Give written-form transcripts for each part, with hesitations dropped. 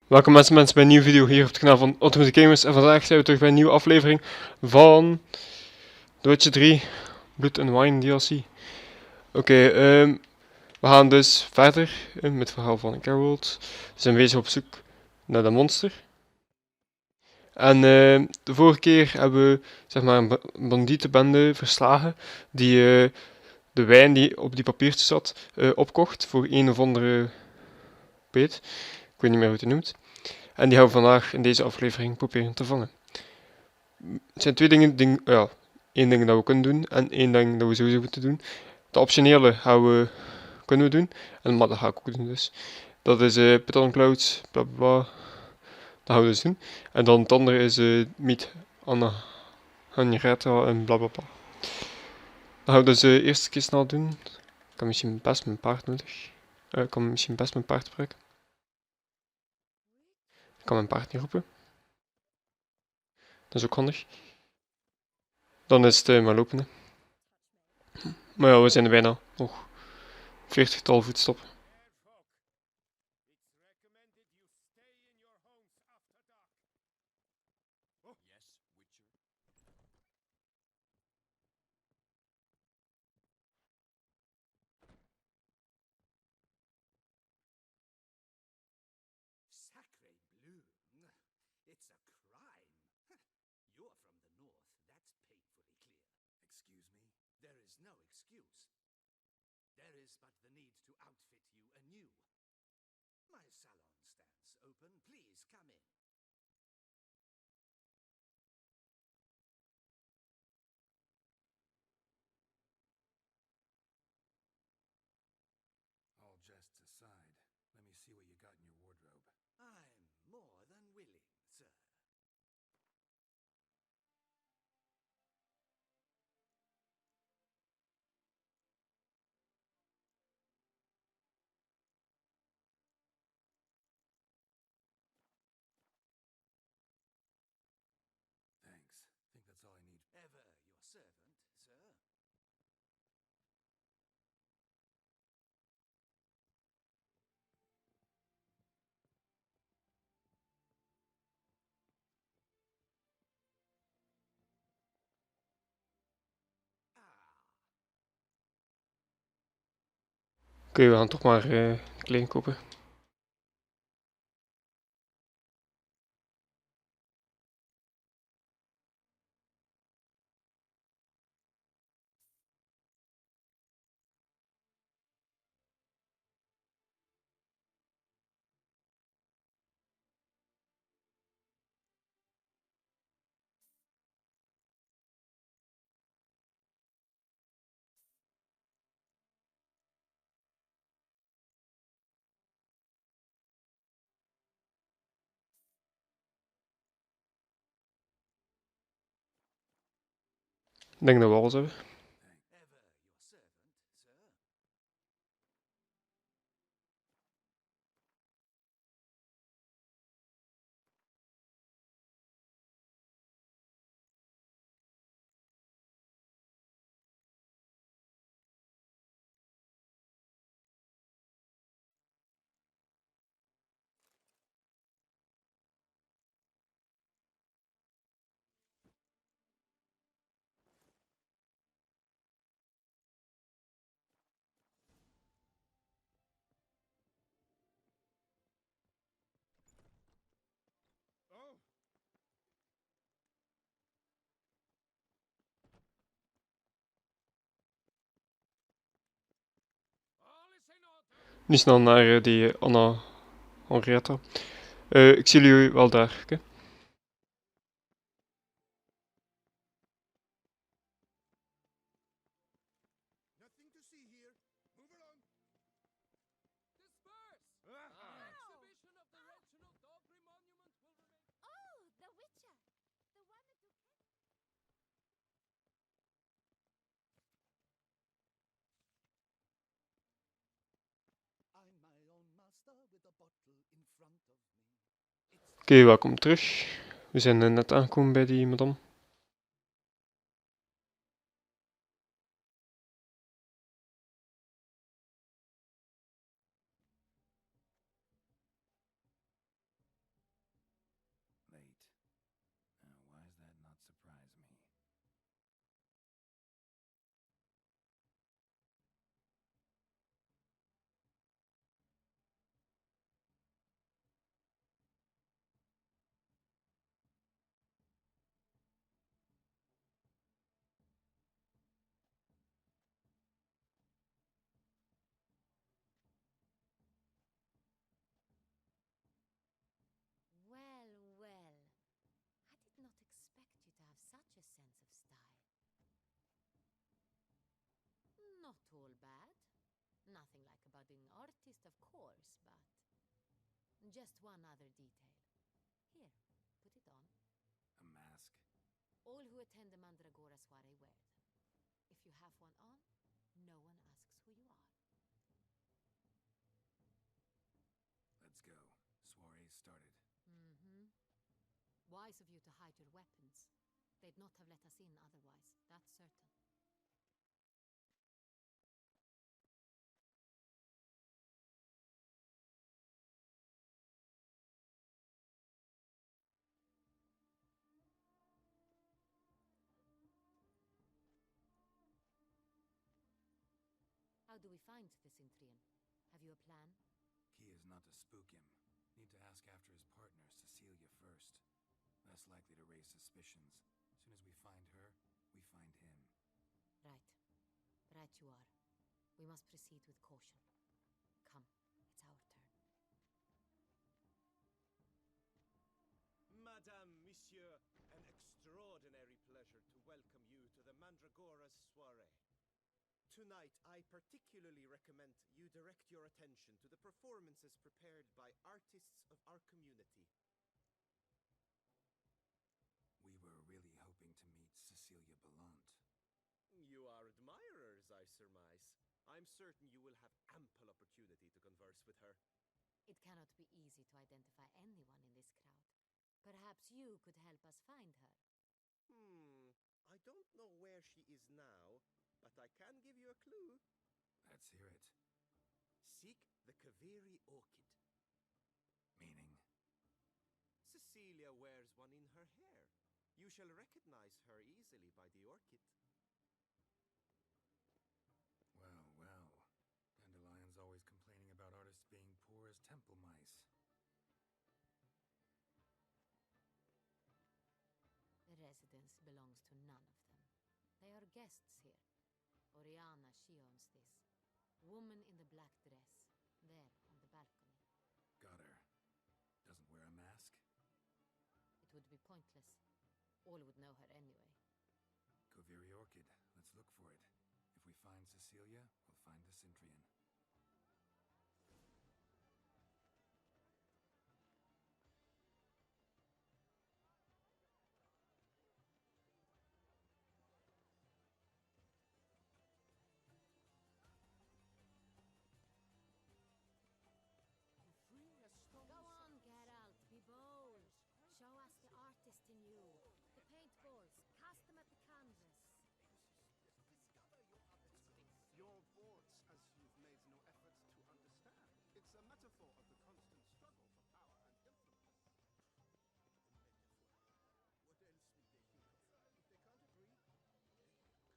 Welkom mensen bij een nieuwe video hier op het kanaal van Ultimate Gamers. En vandaag zijn we terug bij een nieuwe aflevering van The Witcher 3 Blood and Wine DLC. Oké, we gaan dus verder met het verhaal van Geralt. We zijn bezig op zoek naar dat monster. En de vorige keer hebben we zeg maar een bandietenbende verslagen die de wijn die op die papiertjes zat opkocht voor een of andere peet. Ik weet niet meer hoe het noemt. En die gaan we vandaag in deze aflevering proberen te vangen. Het zijn twee dingen, ja, één ding dat we kunnen doen en één ding dat we sowieso moeten doen. De optionele kunnen we doen, en maar dat ga ik ook doen dus. Dat is Python Clouds, bla bla bla. Dat gaan we dus doen. En dan het andere is Meet Anna, Anjareta en bla bla bla. Dat gaan we dus eerst een keer snel doen. Ik kan misschien best mijn paard nodig. Ik kan misschien best mijn paard gebruiken. Ik kan mijn paard niet roepen. Dat is ook handig. Dan is het maar lopen. Hè. Maar ja, we zijn er bijna. Nog 40-tal voetstappen. Oké, we gaan toch maar kleding kopen. Ik denk dat we alles hebben. Nu snel naar die Anna Henrietta. Ik zie jullie wel daar. Okay? Oké, welkom terug. We zijn net aangekomen bij die madame. not all bad. Nothing like a budding artist, of course, but just one other detail. Here, put it on. A mask? All who attend the Mandragora soiree wear them. If you have one on, no one asks who you are. Let's go. Soiree's started. Mm-hmm. Wise of you to hide your weapons. They'd not have let us in otherwise, that's certain. How do we find the Cintrian? Have you a plan? Key is not to spook him. Need to ask after his partner, Cecilia, first. Less likely to raise suspicions. As soon as we find her, we find him. Right. Right you are. We must proceed with caution. Come, it's our turn. Madame, Monsieur, an extraordinary pleasure to welcome you to the Mandragora's soiree. Tonight, I particularly recommend you direct your attention to the performances prepared by artists of our community. We were really hoping to meet Cecilia Ballant. You are admirers, I surmise. I'm certain you will have ample opportunity to converse with her. It cannot be easy to identify anyone in this crowd. Perhaps you could help us find her. I don't know where she is now, but I can give you a clue. Let's hear it. Seek the Kaveri orchid. Meaning? Cecilia wears one in her hair. You shall recognize her easily by the orchid. Well, well. Dandelion's always complaining about artists being poor as temple mice. The residence belongs to none of them. They are guests here. Oriana, she owns this. Woman in the black dress. There, on the balcony. Got her. Doesn't wear a mask? It would be pointless. All would know her anyway. Kaveri orchid. Let's look for it. If we find Cecilia, we'll find the Cintrian. Go on, Geralt, be bold. Show us the artist in you. The paintballs, cast them at the canvas. You're bored as you've made no effort to understand. It's a metaphor of the constant struggle for power and influence. What else would they think of? If they can't agree, then cut the line.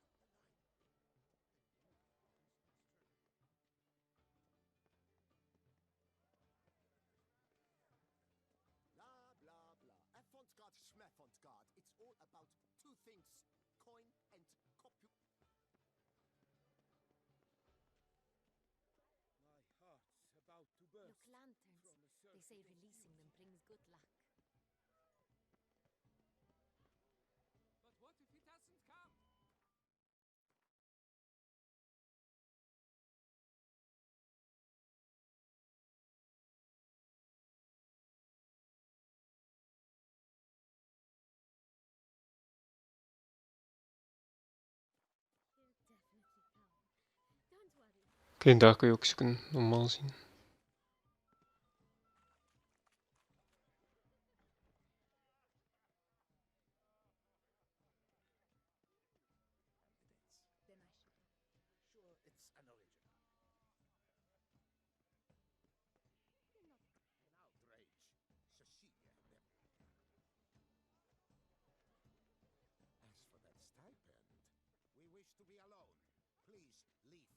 Blah, blah, blah. Avant-garde, schmavant-garde. It's all about two things. Coin and copy. My heart's about to burst. Look, lanterns. from a They say circuit of releasing them brings good luck. But what if it hasn't come? He'll definitely come. Don't worry. Oké, daar kun je ook zoeken, normaal zien. Then I should. Sure, it's an original. You're not. An outrage. Cecilia. As for that stipend, we wish to be alone. Please, leave.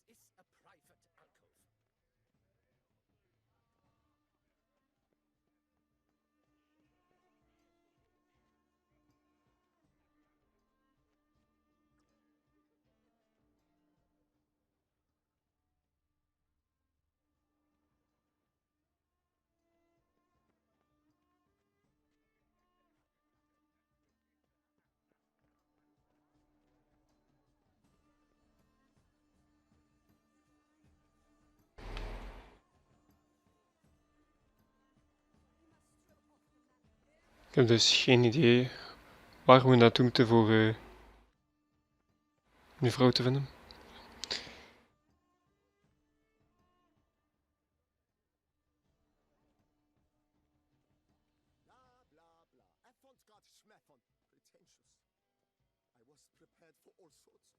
This is a private alcove. Ik heb dus geen idee waar we naartoe moeten voor die vrouw te vinden. Blah, blah, blah. Effort got schmeffon. Pretentious. I was prepared for all sorts.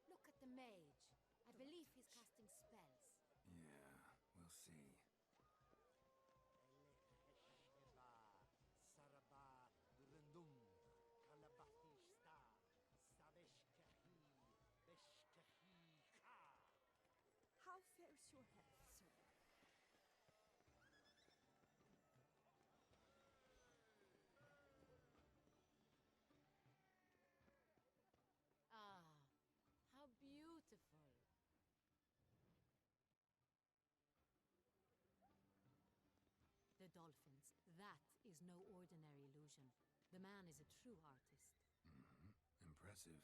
Look at the mage. I believe he's casting spells. Yeah, we'll see. How fares your health, sir? Ah, how beautiful. The dolphins. That is no ordinary illusion. The man is a true artist. Impressive.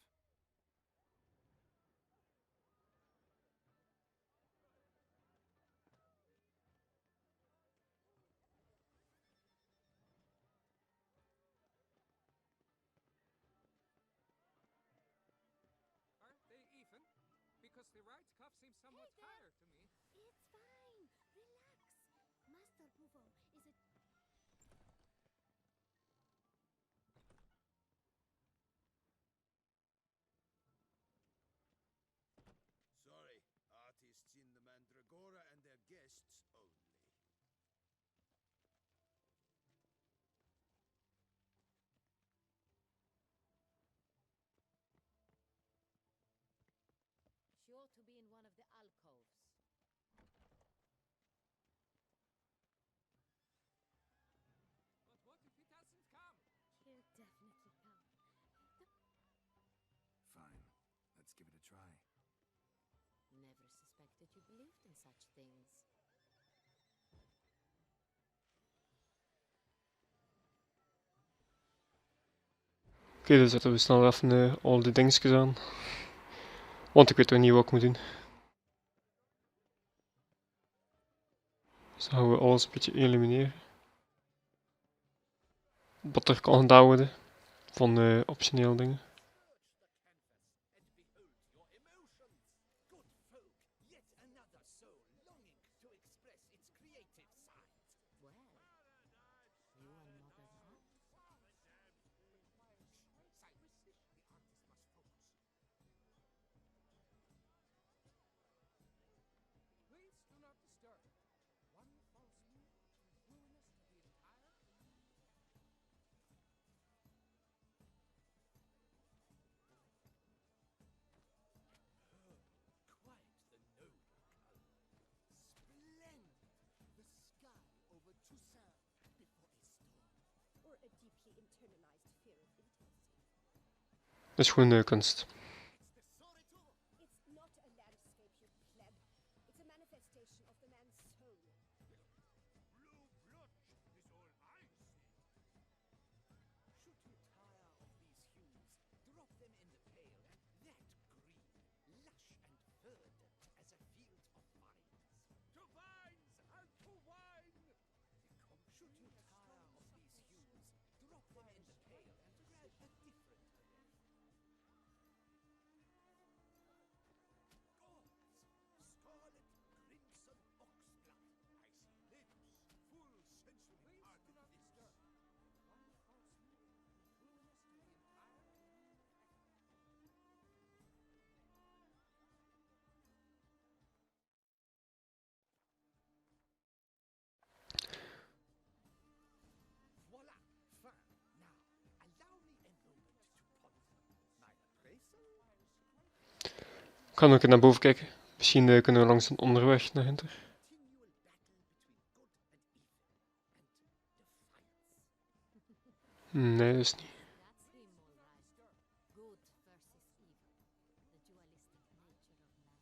Are they even? Because the right cuff seems somewhat Hey there. higher to me. It's fine. Relax. Master Buvo is a... Sorry, artists in the Mandragora and their guests only. Sure to be in one of the alcoves. But what if he doesn't come? He'll definitely come. Fine. Let's give it a try. Never suspected you believed in such things. Oké, dan zetten we snel even al die dingetjes aan. Want ik weet toch niet wat ik moet doen. Dus dan gaan we alles een beetje elimineren. Wat er kan gedaan worden van optioneel dingen. Search the canvas and behold your emotions. Good folk, yet another soul longing to express its creative side. Well, you are not as hot. Silence. The artist must focus. Please do not disturb. One false move, ruinous to the entire. Quite the noble color. Splendid. The sky over Toussaint before a storm. Or a deeply internalized fear of intimacy. Dat is gewoon kunst. It's the Sorito. It's not a landscape, you pleb. It's a manifestation of the man's soul. Blue blood is all I see. Should you tire of these hues, drop them in the pail, and that green, lush and verdant as a field of vines. To vines and to wine! Should you tire of these hues, drop them in the pail and grab a different array. Ik ga nog even naar boven kijken. Misschien kunnen we langs een onderweg naar Hinter. Continual battle between good and evil, and defiance. Nee, dat is niet. That's him, all right. Good versus evil. The dualistic nature of man.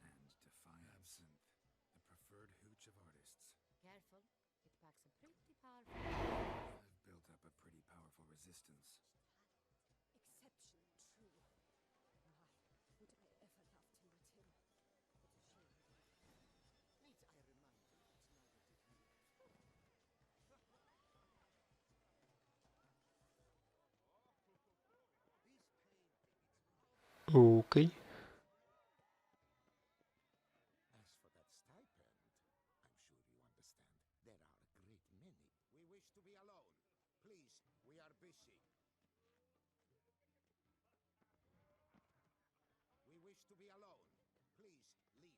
And defiance. Absinthe, the preferred hooch of artists. Careful, it packs a pretty powerful. I've built up a pretty powerful resistance. Exception true. My, would I ever love to meet him? What a shame. Need I remind you that neither did you. Oké. As for that stipend, I'm sure you understand. There are a great many. We wish to be alone. Please, we are busy. We wish to be alone. Please, leave.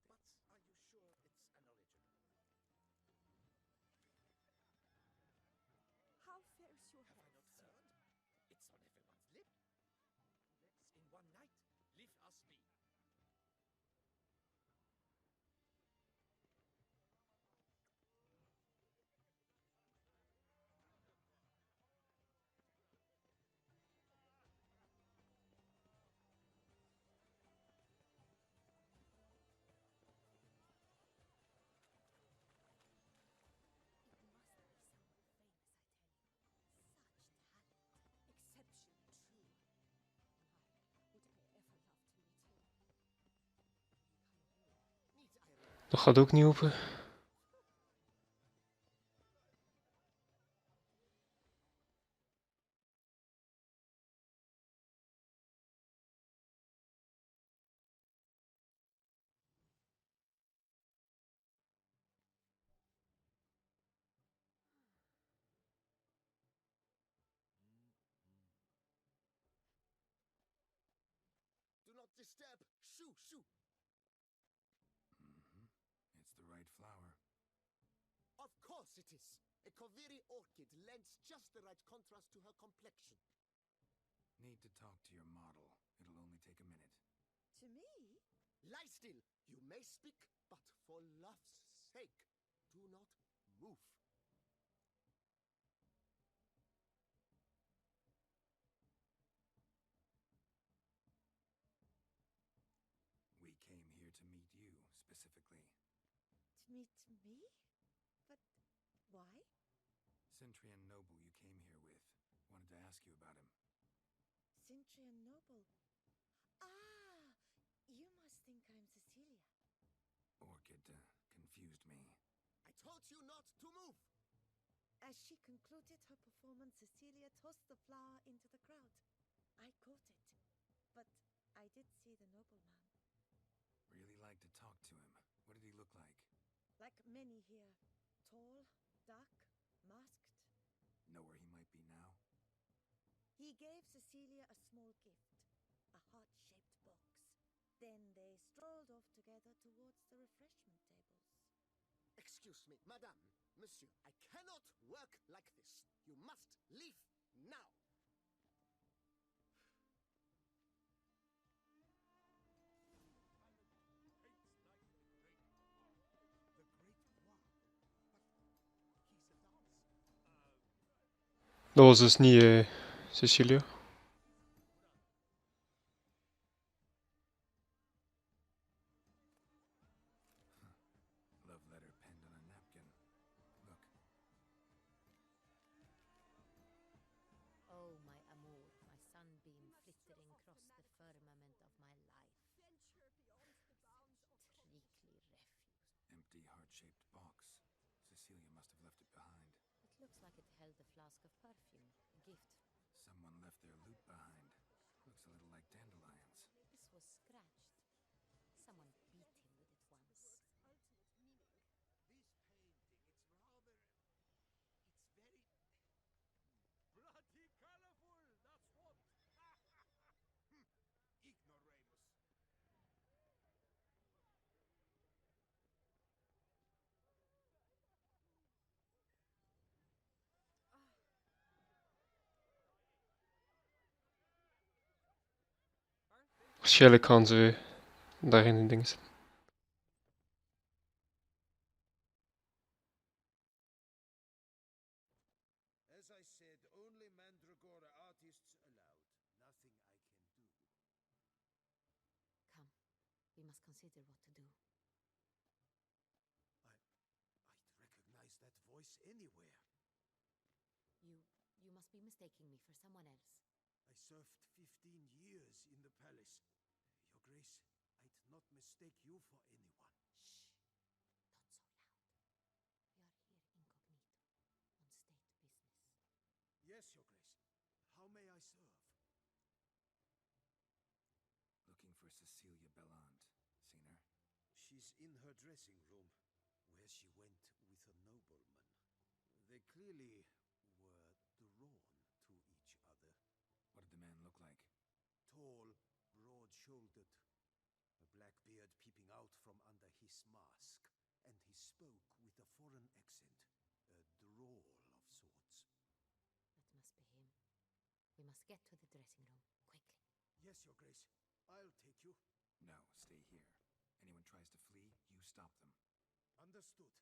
But are you sure it's an original? How fares your Have I health, not sir? heard? It's on everyone's lip. Let's in one night leave us be. It must be someone famous, I tell you. Such talent. Exception true. My, would I ever love to meet him? Need I remind Dat gaat ook niet open. Do not disturb. Shoo, shoo. It's the right flower. Of course it is. A Koviri orchid lends just the right contrast to her complexion. Need to talk to your model. It'll only take a minute. To me? Lie still. You may speak, but for love's sake, do not move. We came here to meet you, specifically. To meet me? But why? Centrian noble you came here with. Wanted to ask you about him. Cintrian Noble. Ah! You must think I'm Cecilia. Orchid confused me. I told you not to move. As she concluded her performance, Cecilia tossed the flower into the crowd. I caught it. But I did see the nobleman. Really like to talk to him. What did he look like? Like many here. Tall, dark, masked. Know where he might be now? He gave Cecilia a small gift, a heart-shaped box. Then they strolled off together towards the refreshment tables. Excuse me, madame, monsieur. I cannot work like this. You must leave now. Dat was dus niet Cecilia. Love letter penned on a napkin. Look. Oh, my amour, my sunbeam flittering across the firmament of my life. Venture beyond the bounds of Treacly refuse. Empty heart-shaped box. Cecilia must have left it behind. It looks like it held a flask of perfume, a gift. Someone left their loot behind. Looks a little like dandelions. This was scratched. Someone beat him with it once. ultimate meaning. This painting, it's very Waarschijnlijk gaan ze daarin de dingen zitten. As I said, only Mandragora artists allowed. Nothing I can do. Come, we must consider what to do. I'd recognize that voice anywhere. You must be mistaking me for someone else. I served 15 years in the palace. Your Grace, I'd not mistake you for anyone. Shh! Not so loud. We are here incognito, on state business. Yes, Your Grace. How may I serve? Looking for Cecilia Belland. Seen her? She's in her dressing room, where she went with a nobleman. They clearly were drawn to each other. What did the man look like? Tall, broad-shouldered, a black beard peeping out from under his mask, and he spoke with a foreign accent, a drawl of sorts. That must be him. We must get to the dressing room, quickly. Yes, Your Grace. I'll take you. No, stay here. Anyone tries to flee, you stop them. Understood.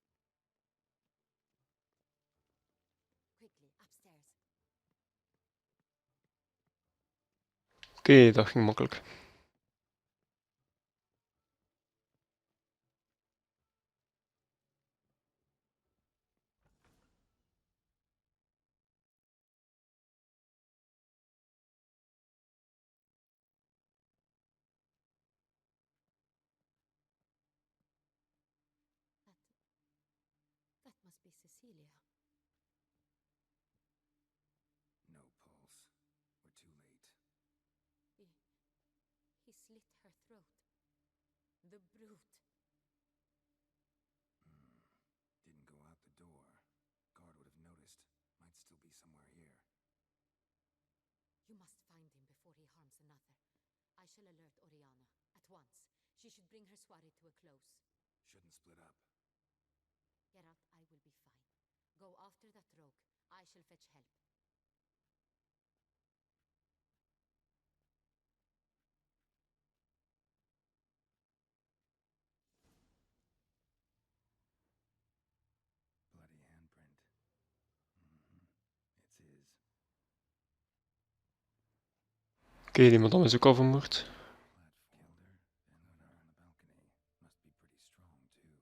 Quickly, upstairs. Oké, dat ging makkelijk. That must be Cecilia. No pulse. We're too late. He slit her throat. The brute. Didn't go out the door. Guard would have noticed. Might still be somewhere here. You must find him before he harms another. I shall alert Oriana at once. She should bring her soirée to a close. Shouldn't split up. Geralt, I will be fine. Go after that rogue. I shall fetch help. Bloody handprint. It's his. Oké, die madame is ook al vermoord. Killed her and went out on the balcony. Must be pretty strong, too.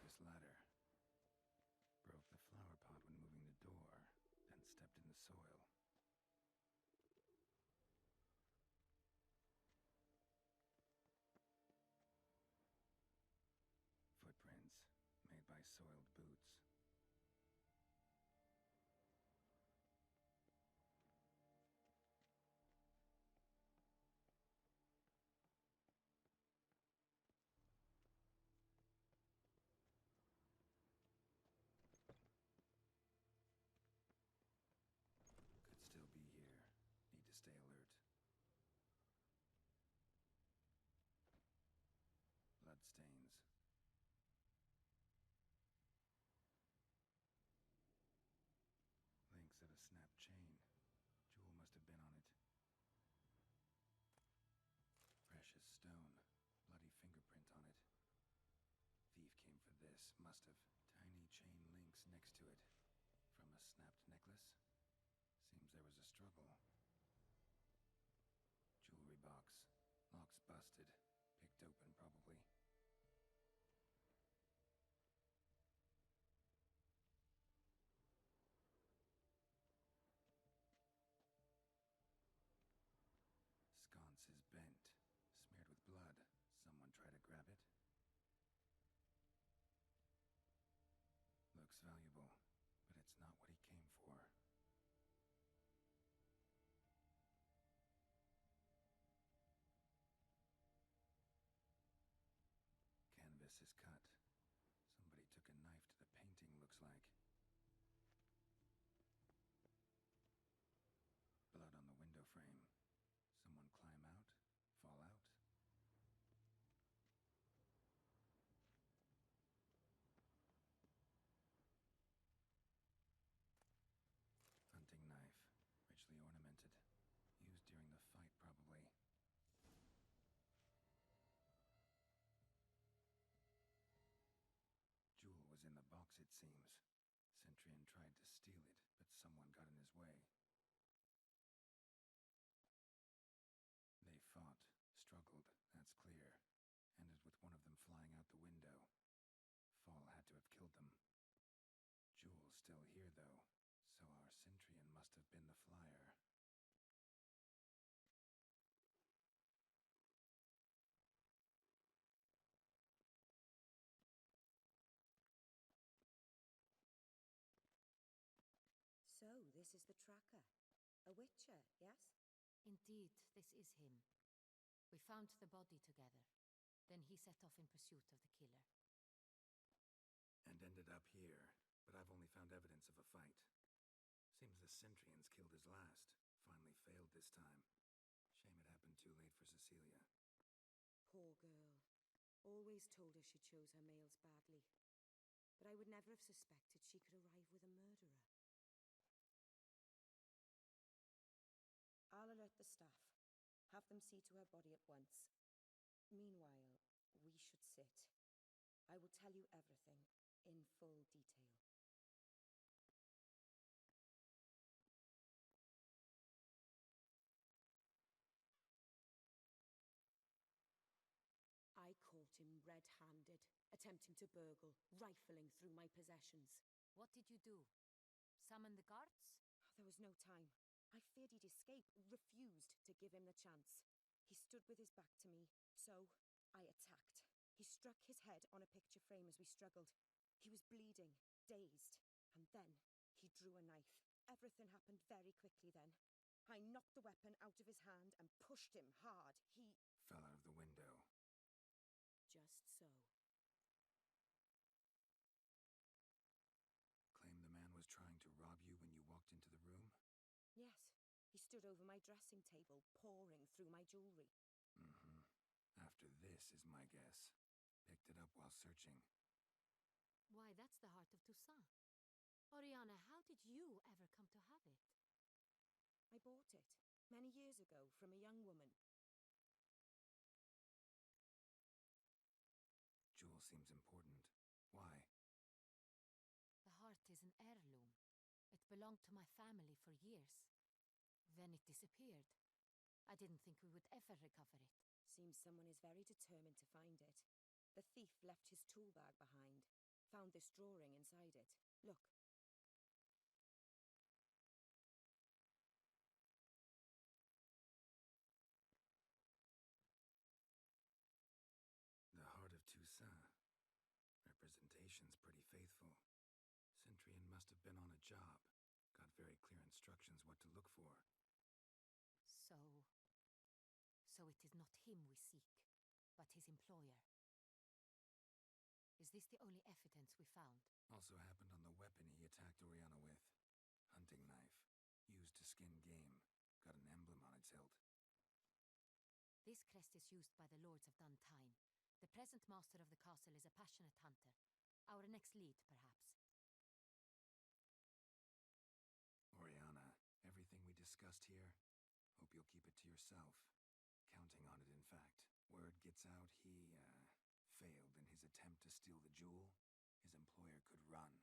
This ladder. Broke the flower pot when moving the door, then stepped in the soil. Footprints made by soiled boots. Could still be here. Need to stay alert. Blood stains. Links of a snapped chain. Jewel must have been on it. Precious stone. Bloody fingerprint on it. Thief came for this. Must have. Tiny chain links next to it. From a snapped necklace? Seems there was a struggle. Jewelry box. Lock's busted. Picked open, probably. Sconce is bent. Smeared with blood. Someone try to grab it? Looks valuable, but it's not what he came for. seems. Centurion tried to steal it, but someone got in his way. They fought, struggled, that's clear. Ended with one of them flying out the window. Fall had to have killed them. Jewel's still here, though, so our Centurion must have been the flyer. So, this is the tracker. A witcher, yes? Indeed, this is him. We found the body together. Then he set off in pursuit of the killer. And ended up here, but I've only found evidence of a fight. Seems the Centurion's killed his last. Finally failed this time. Shame it happened too late for Cecilia. Poor girl. Always told her she chose her males badly. But I would never have suspected she could arrive with a murderer. I'll alert the staff. Have them see to her body at once. Meanwhile, we should sit. I will tell you everything, in full detail. I caught him red-handed, attempting to burgle, rifling through my possessions. What did you do? Summon the guards? There was no time. I feared he'd escape, refused to give him the chance. He stood with his back to me, so I attacked. He struck his head on a picture frame as we struggled. He was bleeding, dazed, and then he drew a knife. Everything happened very quickly then. I knocked the weapon out of his hand and pushed him hard. He Fell out of the window. just so. Claim the man was trying to rob you when you walked into the room? Yes, he stood over my dressing table, pouring through my jewelry. Mm-hmm. After this is my guess. Picked it up while searching. Why, that's the heart of Toussaint. Oriana, how did you ever come to have it? I bought it, many years ago, from a young woman. Jewel seems important. Why? The heart is an heirloom. It belonged to my family for years. Then it disappeared. I didn't think we would ever recover it. Seems someone is very determined to find it. The thief left his tool bag behind. Found this drawing inside it. Look. The heart of Toussaint. Representation's pretty faithful. Centurion must have been on a job. Got very clear instructions what to look for. So it is not him we seek, but his employer. Is this the only evidence we found? Also happened on the weapon he attacked Oriana with. Hunting knife. Used to skin game. Got an emblem on its hilt. This crest is used by the lords of Duntine. The present master of the castle is a passionate hunter. Our next lead, perhaps. Oriana, everything we discussed here, hope you'll keep it to yourself. Counting on it, in fact. Word gets out he, failed in his attempt to steal the jewel. His employer could run.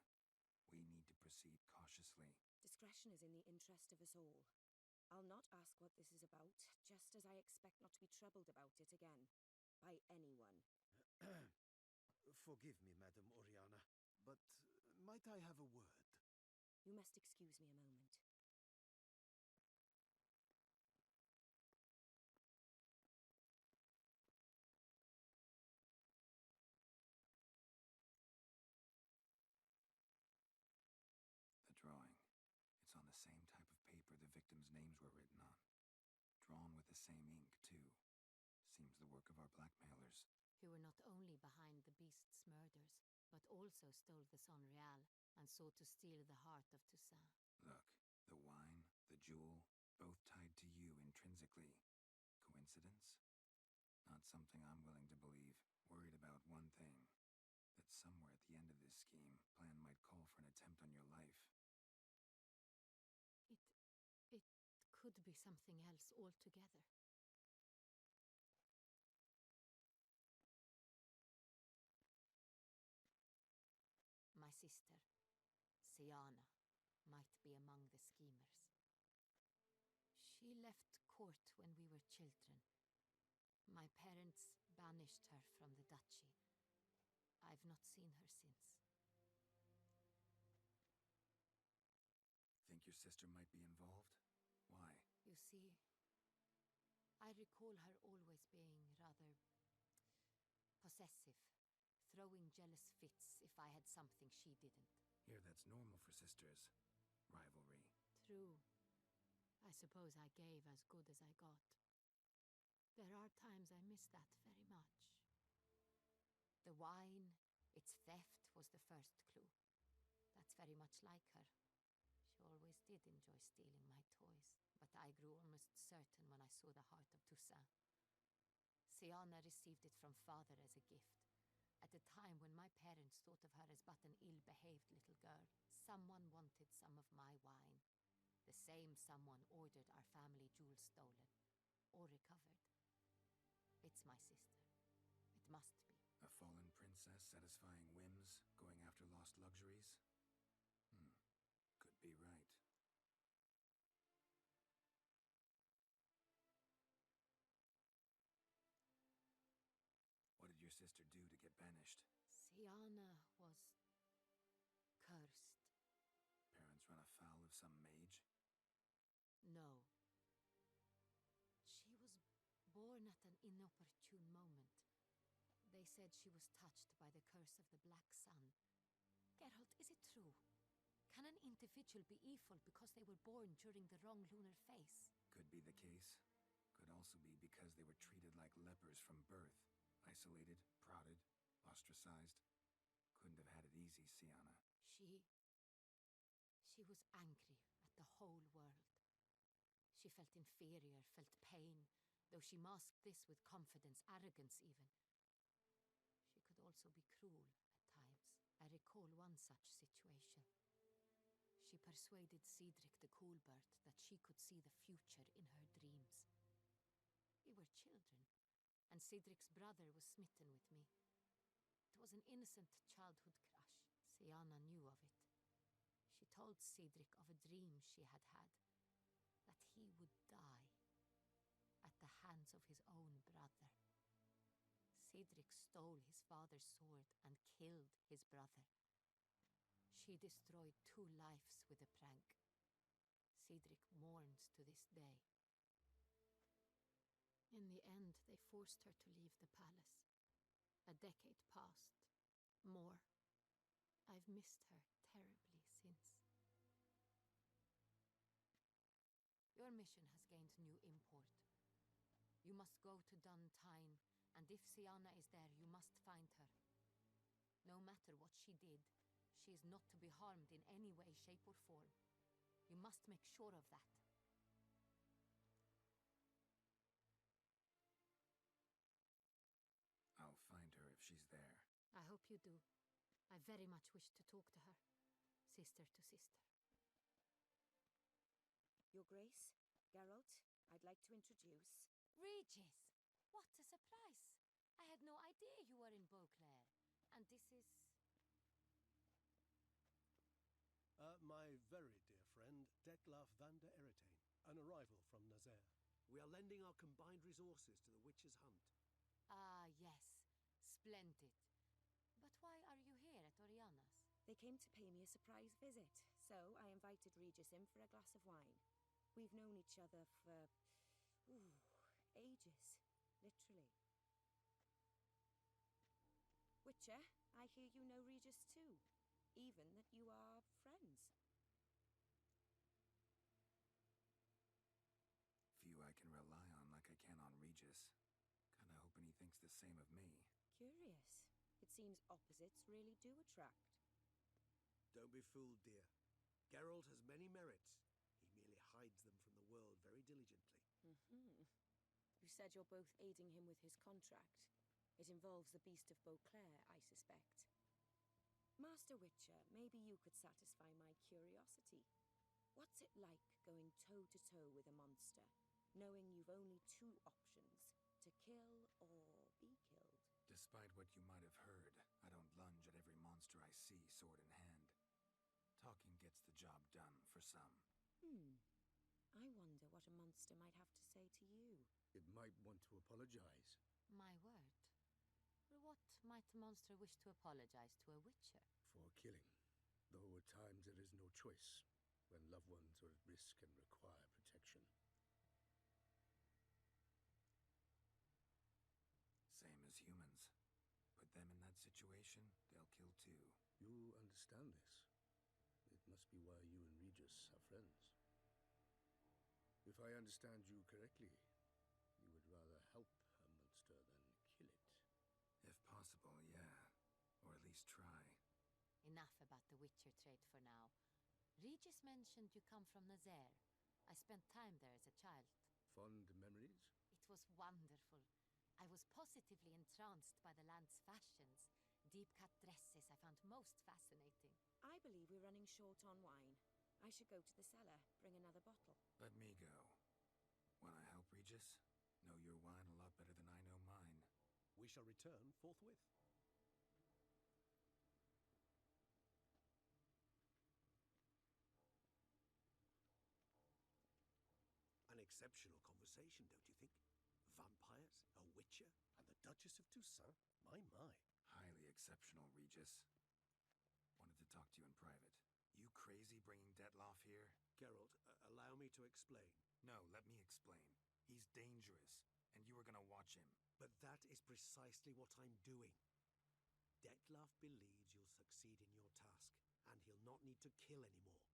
We need to proceed cautiously. Discretion is in the interest of us all. I'll not ask what this is about, just as I expect not to be troubled about it again. By anyone. Forgive me, Madam Oriana, but might I have a word? You must excuse me a moment. The drawing. It's on the same type of paper the victims' names were written on. Drawn with the same ink, too. Seems the work of our blackmailers. Who were not only behind the beast's murders, but also stole the Son Real and sought to steal the heart of Toussaint. Look, the wine, the jewel, both tied to you intrinsically. Coincidence? Not something I'm willing to believe. Worried about one thing. That somewhere at the end of this scheme, plan might call for an attempt on your life. It could be something else altogether. My sister, Siana, might be among the schemers. She left court when we were children. My parents banished her from the duchy. I've not seen her since. Think your sister might be involved? Why? You see, I recall her always being rather possessive, throwing jealous fits if I had something she didn't. Here, that's normal for sisters. Rivalry. True. I suppose I gave as good as I got. There are times I miss that very much. The wine, its theft, was the first clue. That's very much like her. She always did enjoy stealing my toys, but I grew almost certain when I saw the heart of Toussaint. Siana received it from father as a gift, at a time when my parents thought of her as but an ill-behaved little girl. Someone wanted some of my wine. The same someone ordered our family jewels stolen, or recovered. It's my sister. It must be. A fallen princess satisfying whims, going after lost luxuries? Could be right. What did your sister do to get banished? Siana was cursed. Parents run afoul of some mage? No. She was born at an inopportune moment. They said she was touched by the curse of the Black Sun. Geralt, is it true? Can an individual be evil because they were born during the wrong lunar phase? Could be the case. Could also be because they were treated like lepers from birth. Isolated, prodded, ostracized. Couldn't have had it easy, Siana. She was angry at the whole world. She felt inferior, felt pain, though she masked this with confidence, arrogance even. She could also be cruel at times. I recall one such situation. She persuaded Cedric the Coolbird that she could see the future in her dreams. We were children, and Cedric's brother was smitten with me. It was an innocent childhood crush. Siana knew of it. She told Cedric of a dream she had had, that he would die at the hands of his own brother. Cedric stole his father's sword and killed his brother. She destroyed 2 lives with a prank. Cedric mourns to this day. In the end, they forced her to leave the palace. A decade passed. More. I've missed her terribly since. Your mission has gained new import. You must go to Dun Tyne, and if Siana is there, you must find her. No matter what she did, she is not to be harmed in any way, shape, or form. You must make sure of that. I'll find her if she's there. I hope you do. I very much wish to talk to her, sister to sister. Your Grace, Geralt, I'd like to introduce... Regis! What a surprise! I had no idea you were in Beauclair. And this is... My very dear friend, Detlaf van der Eritane, an arrival from Nazaire. We are lending our combined resources to the witch's hunt. Ah, yes. Splendid. But why are you here at Oriana's? They came to pay me a surprise visit, so I invited Regis in for a glass of wine. We've known each other for... ages. Literally. Witcher, I hear you know Regis too. Even that you are friends. Few I can rely on like I can on Regis. Kinda hoping he thinks the same of me. Curious. It seems opposites really do attract. Don't be fooled, dear. Geralt has many merits. He merely hides them from the world very diligently. You said you're both aiding him with his contract. It involves the Beast of Beauclair, I suspect. Master Witcher, maybe you could satisfy my curiosity. What's it like going toe-to-toe with a monster, knowing you've only 2 options, to kill or be killed? Despite what you might have heard, I don't lunge at every monster monster I see, sword in hand. Talking gets the job done for some. I wonder what a monster might have to say to you. It might want to apologize. My word. What might the monster wish to apologize to a witcher? For killing. Though at times there is no choice, when loved ones are at risk and require protection. Same as humans. Put them in that situation, they'll kill too. You understand this. It must be why you and Regis are friends. If I understand you correctly, you would rather help a monster than kill it. If possible, yeah. Or at least try. Enough about the witcher trait for now. Regis mentioned you come from Nazaire. I spent time there as a child. Fond memories? It was wonderful. I was positively entranced by the land's fashions. Deep-cut dresses I found most fascinating. I believe we're running short on wine. I should go to the cellar, bring another bottle. Let me go. Wanna help, Regis? Know your wine a lot better than I know mine. We shall return forthwith. An exceptional conversation, don't you think? Vampires, a witcher, and the Duchess of Toussaint? My. Highly exceptional, Regis. Wanted to talk to you in private. You crazy bringing Detloff here? Geralt, allow me to explain. No, let me explain. He's dangerous, and you were gonna watch him. But that is precisely what I'm doing. Detloff believes you'll succeed in your task, and he'll not need to kill anymore.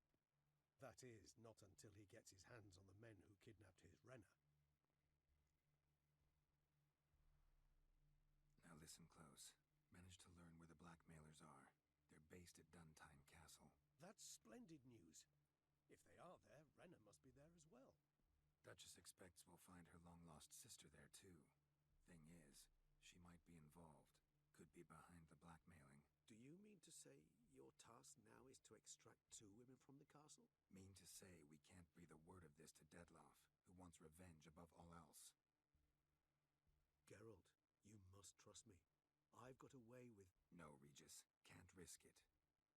That is, not until he gets his hands on the men who kidnapped his Renner. Now listen close. Managed to learn where the blackmailers are. They're based at Duntine Castle. That's splendid news. If they are there, Renner must be there as well. Duchess expects we'll find her long-lost sister there, too. Thing is, she might be involved. Could be behind the blackmailing. Do you mean to say your task now is to extract 2 women from the castle? Mean to say we can't breathe a word of this to Detloff, who wants revenge above all else. Geralt, you must trust me. I've got a way with... No, Regis. Can't risk it.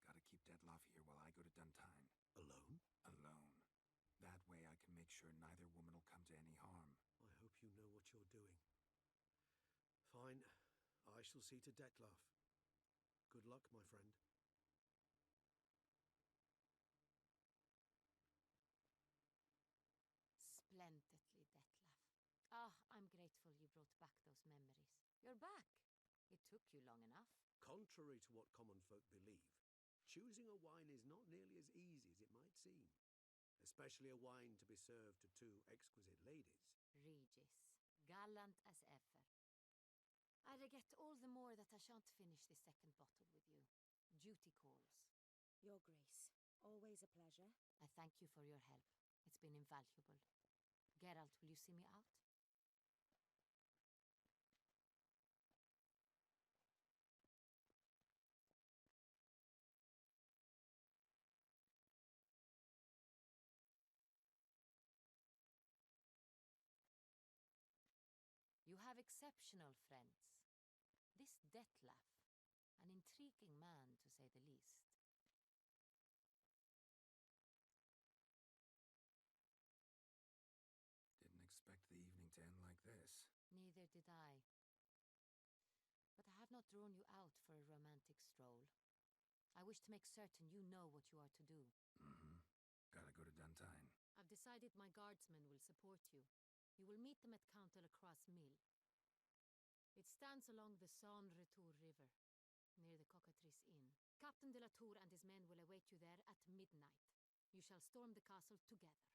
Gotta keep Detloff here while I go to Duntine. Alone? Alone. That way I can make sure neither woman will come to any harm. I hope you know what you're doing. Fine. I shall see to Detloff. Good luck, my friend. Splendidly, Detloff. I'm grateful you brought back those memories. You're back. It took you long enough. Contrary to what common folk believe, choosing a wine is not nearly as easy as it might seem. Especially a wine to be served to 2 exquisite ladies. Regis, gallant as ever. I regret all the more that I shan't finish this second bottle with you. Duty calls. Your Grace, always a pleasure. I thank you for your help. It's been invaluable. Geralt, will you see me out? You have exceptional friends. This Detloff, an intriguing man to say the least. Didn't expect the evening to end like this. Neither did I. But I have not drawn you out for a romantic stroll. I wish to make certain you know what you are to do. Gotta go to Duntine. I've decided my guardsmen will support you. You will meet them at Count de la Croix's mill. It stands along the Saône-Retour River, near the Cockatrice Inn. Captain de la Tour and his men will await you there at midnight. You shall storm the castle together.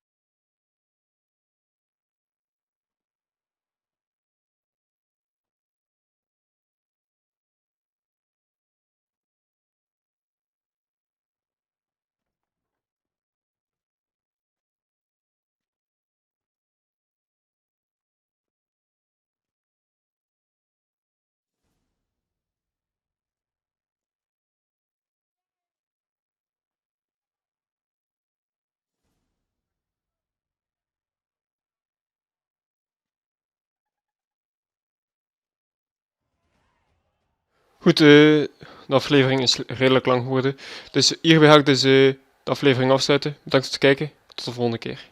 Goed, De aflevering is redelijk lang geworden. Dus hierbij ga ik dus de aflevering afsluiten. Bedankt voor het kijken. Tot de volgende keer.